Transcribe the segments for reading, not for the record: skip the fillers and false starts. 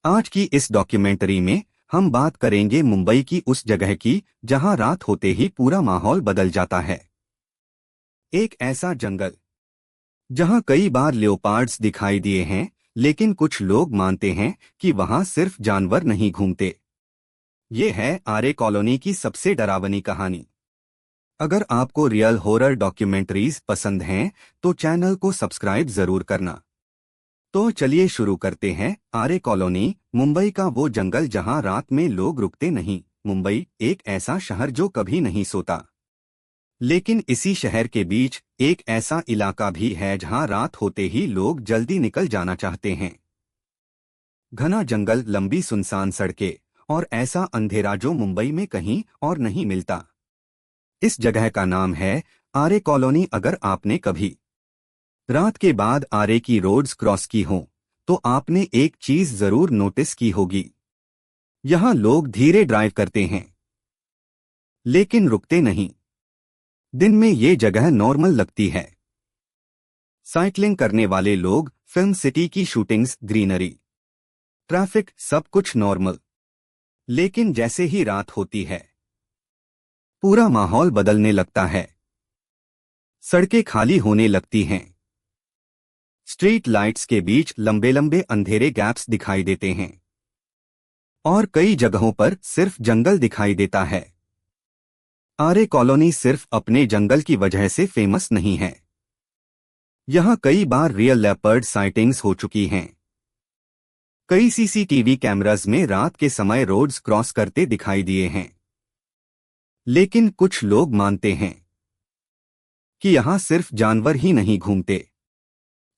आज की इस डॉक्यूमेंट्री में हम बात करेंगे मुंबई की उस जगह की जहां रात होते ही पूरा माहौल बदल जाता है। एक ऐसा जंगल जहां कई बार लियोपार्ड्स दिखाई दिए हैं, लेकिन कुछ लोग मानते हैं कि वहां सिर्फ जानवर नहीं घूमते। ये है आरे कॉलोनी की सबसे डरावनी कहानी। अगर आपको रियल हॉरर डॉक्यूमेंट्रीज पसंद हैं, तो चैनल को सब्सक्राइब जरूर करना। तो चलिए शुरू करते हैं। आरे कॉलोनी, मुंबई का वो जंगल जहां रात में लोग रुकते नहीं। मुंबई एक ऐसा शहर जो कभी नहीं सोता, लेकिन इसी शहर के बीच एक ऐसा इलाका भी है जहां रात होते ही लोग जल्दी निकल जाना चाहते हैं। घना जंगल, लंबी सुनसान सड़कें और ऐसा अंधेरा जो मुंबई में कहीं और नहीं मिलता। इस जगह का नाम है आरे कॉलोनी। अगर आपने कभी रात के बाद आरे की रोड्स क्रॉस की हों, तो आपने एक चीज जरूर नोटिस की होगी। यहां लोग धीरे ड्राइव करते हैं, लेकिन रुकते नहीं। दिन में ये जगह नॉर्मल लगती है। साइकिलिंग करने वाले लोग, फिल्म सिटी की शूटिंग्स, ग्रीनरी, ट्रैफिक, सब कुछ नॉर्मल। लेकिन जैसे ही रात होती है, पूरा माहौल बदलने लगता है। सड़कें खाली होने लगती हैं। स्ट्रीट लाइट्स के बीच लंबे लंबे अंधेरे गैप्स दिखाई देते हैं, और कई जगहों पर सिर्फ जंगल दिखाई देता है। आरे कॉलोनी सिर्फ अपने जंगल की वजह से फेमस नहीं है। यहां कई बार रियल लेपर्ड साइटिंग्स हो चुकी हैं। कई सीसीटीवी कैमरास में रात के समय रोड्स क्रॉस करते दिखाई दिए हैं। लेकिन कुछ लोग मानते हैं कि यहां सिर्फ जानवर ही नहीं घूमते।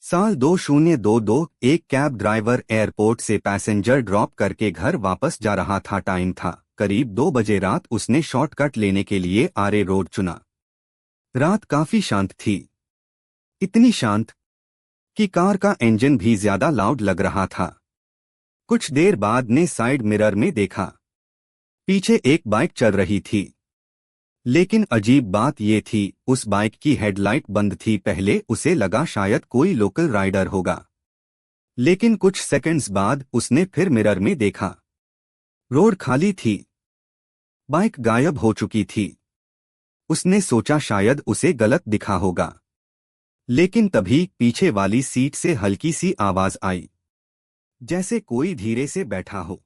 साल 2022, एक कैब ड्राइवर एयरपोर्ट से पैसेंजर ड्रॉप करके घर वापस जा रहा था। टाइम था करीब 2 बजे रात। उसने शॉर्टकट लेने के लिए आरे रोड चुना। रात काफी शांत थी, इतनी शांत कि कार का इंजन भी ज्यादा लाउड लग रहा था। कुछ देर बाद ने साइड मिरर में देखा, पीछे एक बाइक चल रही थी। लेकिन अजीब बात यह थी, उस बाइक की हेडलाइट बंद थी। पहले उसे लगा शायद कोई लोकल राइडर होगा, लेकिन कुछ सेकंड्स बाद उसने फिर मिरर में देखा। रोड खाली थी, बाइक गायब हो चुकी थी। उसने सोचा शायद उसे गलत दिखा होगा, लेकिन तभी पीछे वाली सीट से हल्की सी आवाज आई, जैसे कोई धीरे से बैठा हो।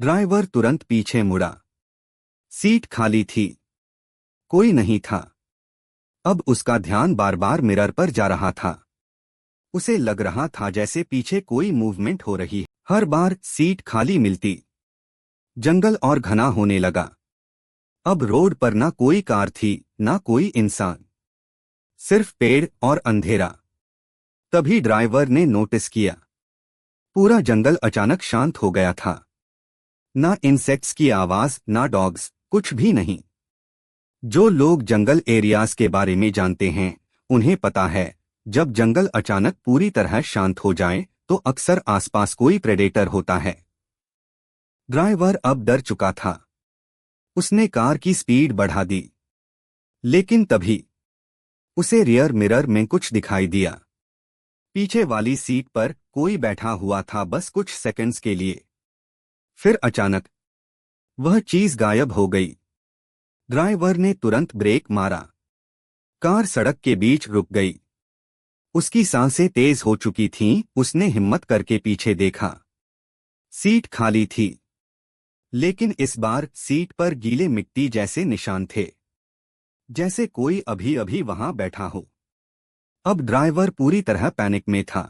ड्राइवर तुरंत पीछे मुड़ा। सीट खाली थी, कोई नहीं था। अब उसका ध्यान बार बार मिरर पर जा रहा था। उसे लग रहा था जैसे पीछे कोई मूवमेंट हो रही है। हर बार सीट खाली मिलती, जंगल और घना होने लगा। अब रोड पर ना कोई कार थी, ना कोई इंसान, सिर्फ पेड़ और अंधेरा। तभी ड्राइवर ने नोटिस किया, पूरा जंगल अचानक शांत हो गया था। ना इंसेक्ट्स की आवाज, ना डॉग्स, कुछ भी नहीं। जो लोग जंगल एरियाज के बारे में जानते हैं, उन्हें पता है, जब जंगल अचानक पूरी तरह शांत हो जाए तो अक्सर आसपास कोई प्रेडेटर होता है। ड्राइवर अब डर चुका था। उसने कार की स्पीड बढ़ा दी, लेकिन तभी उसे रियर मिरर में कुछ दिखाई दिया। पीछे वाली सीट पर कोई बैठा हुआ था, बस कुछ सेकंड्स के लिए। फिर अचानक वह चीज गायब हो गई। ड्राइवर ने तुरंत ब्रेक मारा। कार सड़क के बीच रुक गई। उसकी सांसें तेज हो चुकी थीं। उसने हिम्मत करके पीछे देखा। सीट खाली थी, लेकिन इस बार सीट पर गीले मिट्टी जैसे निशान थे, जैसे कोई अभी अभी वहां बैठा हो। अब ड्राइवर पूरी तरह पैनिक में था।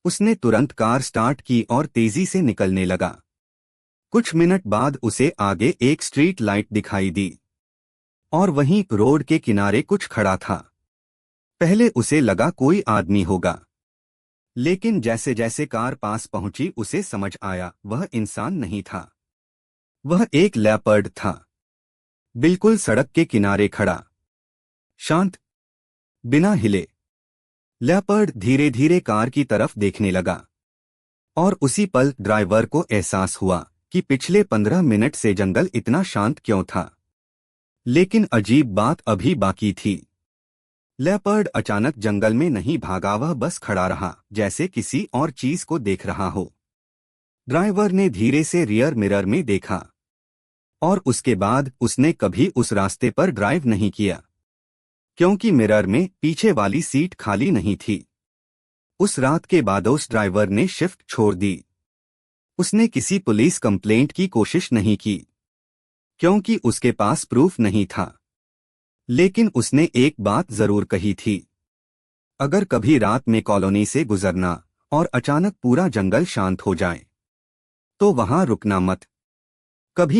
उसने तुरंत कार स्टार्ट की और तेजी से निकलने लगा। कुछ मिनट बाद उसे आगे एक स्ट्रीट लाइट दिखाई दी, और वहीं रोड के किनारे कुछ खड़ा था। पहले उसे लगा कोई आदमी होगा, लेकिन जैसे जैसे कार पास पहुंची उसे समझ आया वह इंसान नहीं था। वह एक लेपर्ड था, बिल्कुल सड़क के किनारे खड़ा, शांत, बिना हिले। लेपर्ड धीरे धीरे कार की तरफ देखने लगा, और उसी पल ड्राइवर को एहसास हुआ कि पिछले 15 मिनट से जंगल इतना शांत क्यों था। लेकिन अजीब बात अभी बाकी थी। लेपर्ड अचानक जंगल में नहीं भागा, वह बस खड़ा रहा, जैसे किसी और चीज को देख रहा हो। ड्राइवर ने धीरे से रियर मिरर में देखा और उसके बाद उसने कभी उस रास्ते पर ड्राइव नहीं किया, क्योंकि मिरर में पीछे वाली सीट खाली नहीं थी। उस रात के बाद उस ड्राइवर ने शिफ्ट छोड़ दी। उसने किसी पुलिस कंप्लेंट की कोशिश नहीं की, क्योंकि उसके पास प्रूफ नहीं था। लेकिन उसने एक बात जरूर कही थी, अगर कभी रात में कॉलोनी से गुजरना और अचानक पूरा जंगल शांत हो जाए तो वहां रुकना मत। कभी